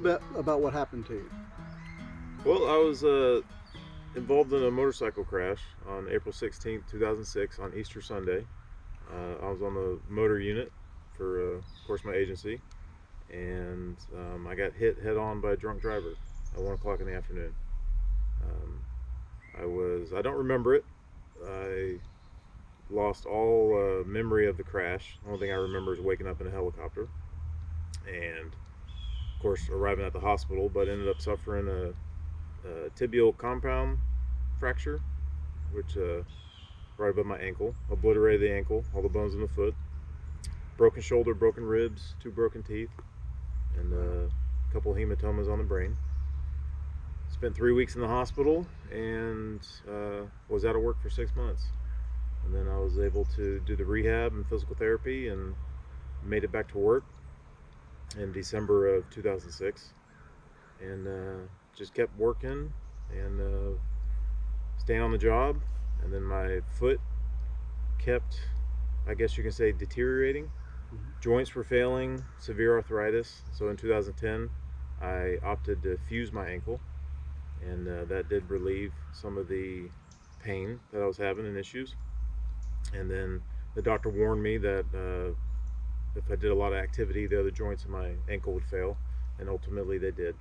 bit about what happened to you. Well, I was involved in a motorcycle crash on April 16th, 2006 on Easter Sunday. I was on the motor unit for, of course, my agency, and I got hit head on by a drunk driver at 1 o'clock in the afternoon. I don't remember it. I lost all memory of the crash. The only thing I remember is waking up in a helicopter and, of course, arriving at the hospital, but ended up suffering a tibial compound fracture, which right above my ankle, obliterated the ankle, all the bones in the foot, broken shoulder, broken ribs, 2 broken teeth, and a couple of hematomas on the brain. Spent 3 weeks in the hospital and was out of work for 6 months. And then I was able to do the rehab and physical therapy and made it back to work in December of 2006. And just kept working and staying on the job. And then my foot kept, I guess you can say, deteriorating. Mm-hmm. Joints were failing, severe arthritis. So in 2010, I opted to fuse my ankle. And that did relieve some of the pain that I was having and issues. And then the doctor warned me that if I did a lot of activity, the other joints in my ankle would fail, and ultimately they did.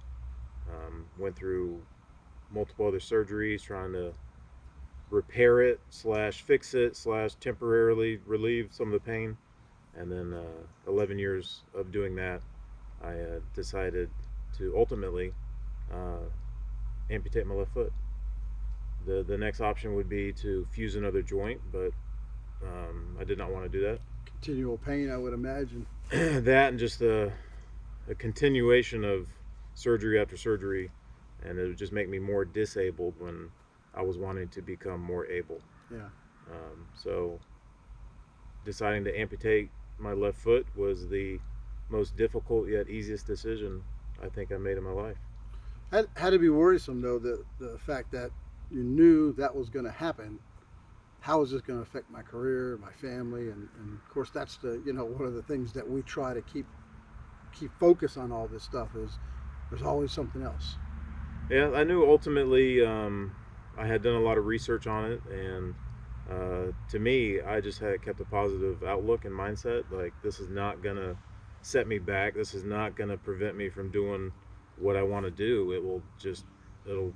Went through multiple other surgeries trying to repair it / fix it / temporarily relieve some of the pain. And then 11 years of doing that, I decided to ultimately amputate my left foot. The next option would be to fuse another joint, but I did not want to do that. Continual pain, I would imagine. That and just a continuation of surgery after surgery, and it would just make me more disabled when I was wanting to become more able. Yeah. So deciding to amputate my left foot was the most difficult yet easiest decision I think I made in my life. Had to be worrisome though, the fact that you knew that was going to happen. How is this going to affect my career, my family, and of course that's the one of the things that we try to keep focus on all this stuff is there's always something else. Yeah, I knew ultimately I had done a lot of research on it, and to me, I just had kept a positive outlook and mindset. Like, this is not gonna set me back. This is not gonna prevent me from doing what I want to do. It'll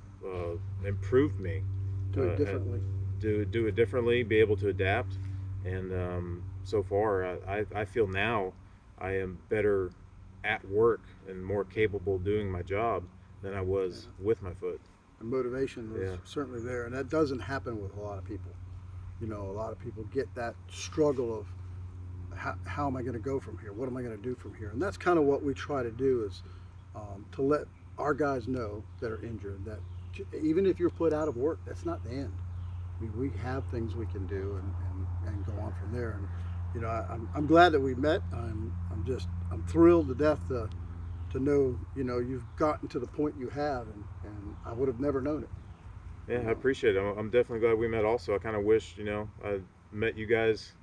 improve me. Do it differently. Do it differently. Be able to adapt. And so far, I feel now I am better at work and more capable doing my job than I was with my foot. The motivation was certainly there, and that doesn't happen with a lot of people. A lot of people get that struggle of how am I going to go from here? What am I going to do from here? And that's kind of what we try to do is to let our guys know that are injured that even if you're put out of work, that's not the end. I mean, we have things we can do and go on from there. And I'm glad that we met. I'm thrilled to death to know you've gotten to the point you have, and I would have never known it. Yeah, I appreciate it. I'm definitely glad we met. Also, I kind of wish I met you guys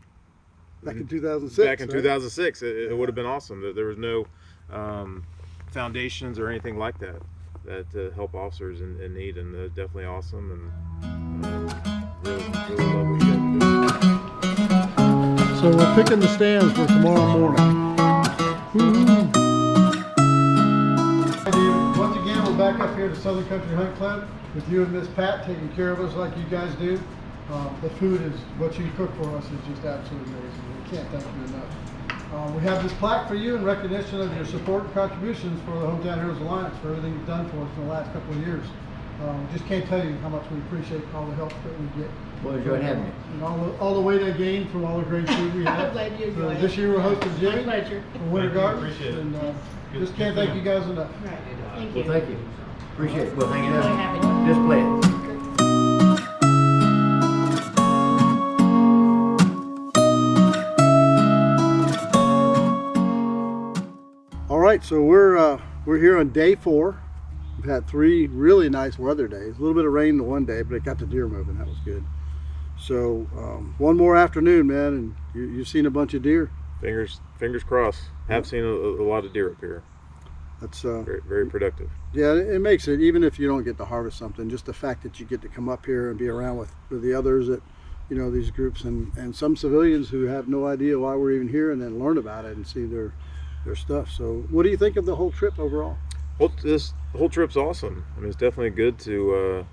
back in 2006. Back in 2006, it would have been awesome. There was no foundations or anything like that help officers in need, and definitely awesome. And really love what you guys are doing. So we're picking the stands for tomorrow morning. Once again, we're back up here at the Southern Country Hunt Club with you and Miss Pat taking care of us like you guys do. The food is what you cook for us is just absolutely amazing. We can't thank you enough. We have this plaque for you in recognition of your support and contributions for the Hometown Heroes Alliance, for everything you've done for us in the last couple of years. Just can't tell you how much we appreciate all the help that we get. Well, enjoyed having you. And all the weight I gained from all the great food we had. I'm glad you enjoyed it. This year we're hosting Jimmy My pleasure. from Winter Gardens. Appreciate it. And just can't thank you guys enough. Right. Thank Well, you. thank you. Appreciate it. Well, hang it Enjoy up. having you. Display it. All right, so we're here on day 4. We've had 3 really nice weather days. A little bit of rain the one day, but it got the deer moving. That was good. So one more afternoon, man, and you've seen a bunch of deer. Fingers crossed. Have seen a lot of deer up here. That's Very, very productive. yeah, it makes it, even if you don't get to harvest something, just the fact that you get to come up here and be around with the others that, these groups and some civilians who have no idea why we're even here, and then learn about it and see their stuff. So what do you think of the whole trip overall? Well, this whole trip's awesome. I mean, it's definitely good to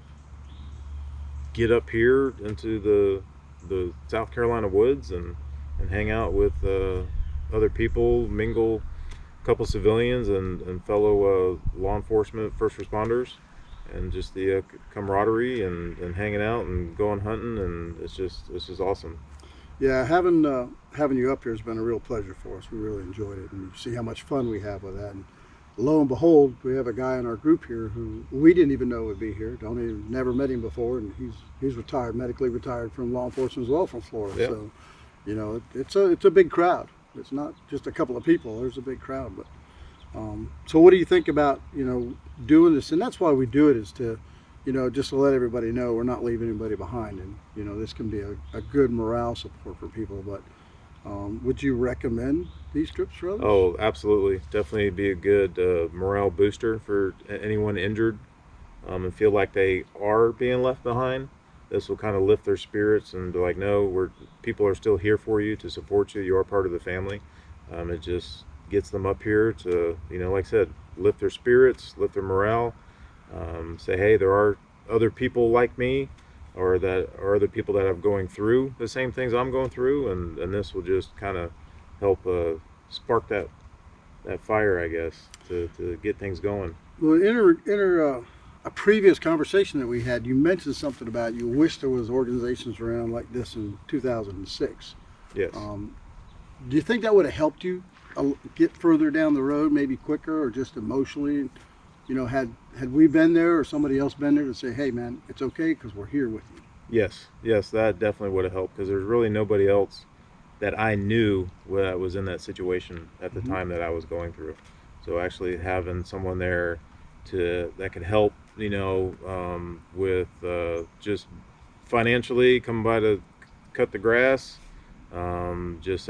get up here into the South Carolina woods and hang out with other people, mingle a couple civilians and fellow law enforcement, first responders, and just the camaraderie and hanging out and going hunting, and it's just awesome. Yeah, having you up here has been a real pleasure for us. We really enjoyed it, and you see how much fun we have with that. And lo and behold, we have a guy in our group here who we didn't even know would be here. Never met him before, and he's retired, medically retired from law enforcement as well, from Florida. Yep. So, it's a big crowd. It's not just a couple of people. There's a big crowd. But so, what do you think about doing this? And that's why we do it, is to just to let everybody know we're not leaving anybody behind, and this can be a good morale support for people. But would you recommend these trips for others? Oh, absolutely. Definitely be a good morale booster for anyone injured and feel like they are being left behind. This will kind of lift their spirits and be like, no, people are still here for you, to support you. You are part of the family. It just gets them up here to, like I said, lift their spirits, lift their morale. Say, hey, there are other people like me, or that are other people that are going through the same things I'm going through, and this will just kind of help spark that fire, I guess, to get things going. Well, in a previous conversation that we had, you mentioned something about you wish there was organizations around like this in 2006. Yes. Do you think that would have helped you get further down the road, maybe quicker, or just emotionally? Had we been there, or somebody else been there, to say, hey man, it's okay because we're here with you? Yes, that definitely would have helped, because there's really nobody else that I knew that was in that situation at the time that I was going through. So actually having someone there that could help, with just financially come by to cut the grass, just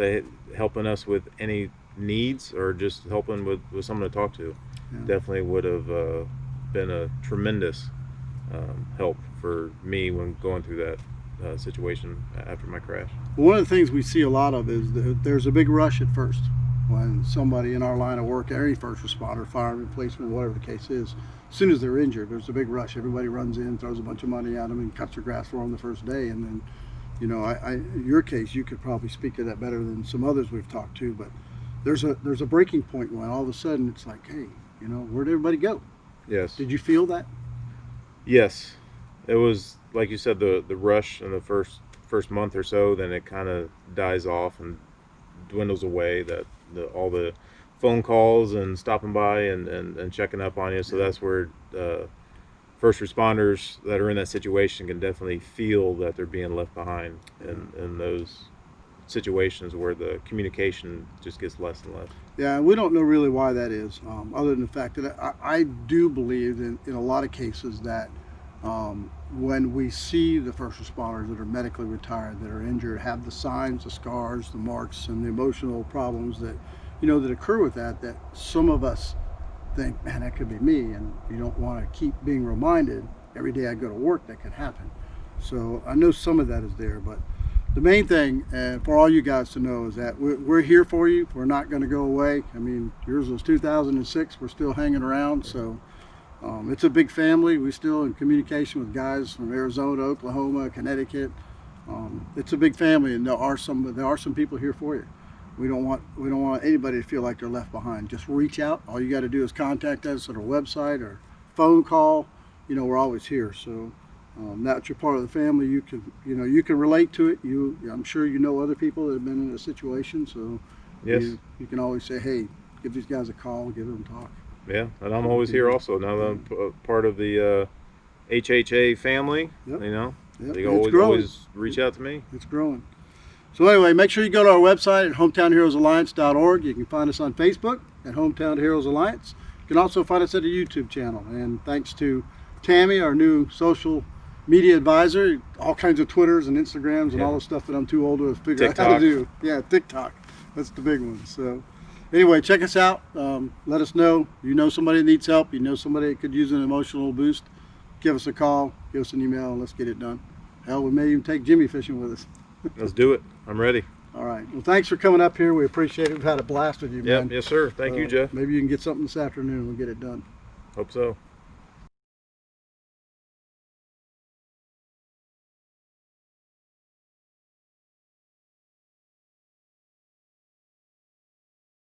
helping us with any needs, or just helping with someone to talk to. Yeah. Definitely would have been a tremendous help for me when going through that situation after my crash. One of the things we see a lot of is that there's a big rush at first when somebody in our line of work, any first responder, fireman, policeman, whatever the case is, as soon as they're injured, there's a big rush. Everybody runs in, throws a bunch of money at them, and cuts their grass for them the first day. And then, in your case, you could probably speak to that better than some others we've talked to. But there's a breaking point when all of a sudden it's like, hey, where'd everybody go? Yes. Did you feel that? Yes. It was, like you said, the rush in the first month or so, then it kind of dies off and dwindles away, all the phone calls and stopping by and checking up on you. So that's where first responders that are in that situation can definitely feel that they're being left behind in those situations where the communication just gets less and less. Yeah, we don't know really why that is, other than the fact that I do believe in a lot of cases that when we see the first responders that are medically retired, that are injured, have the signs, the scars, the marks, and the emotional problems that that occur with that some of us think, man, that could be me, and you don't want to keep being reminded every day I go to work that could happen. So I know some of that is there, but the main thing, for all you guys to know, is that we're here for you. We're not going to go away. I mean, yours was 2006. We're still hanging around. So it's a big family. We're still in communication with guys from Arizona, Oklahoma, Connecticut. It's a big family, and there are some people here for you. We don't want anybody to feel like they're left behind. Just reach out. All you got to do is contact us at our website or phone call. We're always here. So now that you're part of the family, you can relate to it. I'm sure other people that have been in a situation. So yes, you can always say, hey, give these guys a call, give them a talk. Yeah, and I'm always here also. Now that I'm part of the HHA family, Yep. Yep. they It's growing. always reach out to me. It's growing. So anyway, make sure you go to our website at hometownheroesalliance.org. You can find us on Facebook at Hometown Heroes Alliance. You can also find us at a YouTube channel. And thanks to Tammy, our new social media advisor, all kinds of Twitters and Instagrams and all the stuff that I'm too old to figure out how to do. Yeah, TikTok. That's the big one. So anyway, check us out. Let us know. You know somebody that needs help. You know somebody that could use an emotional boost. Give us a call. Give us an email, and let's get it done. Hell, we may even take Jimmy fishing with us. Let's do it. I'm ready. All right. Well, thanks for coming up here. We appreciate it. We've had a blast with you, man. Yep. Yes, sir. Thank you, Jeff. Maybe you can get something this afternoon and we'll get it done. Hope so.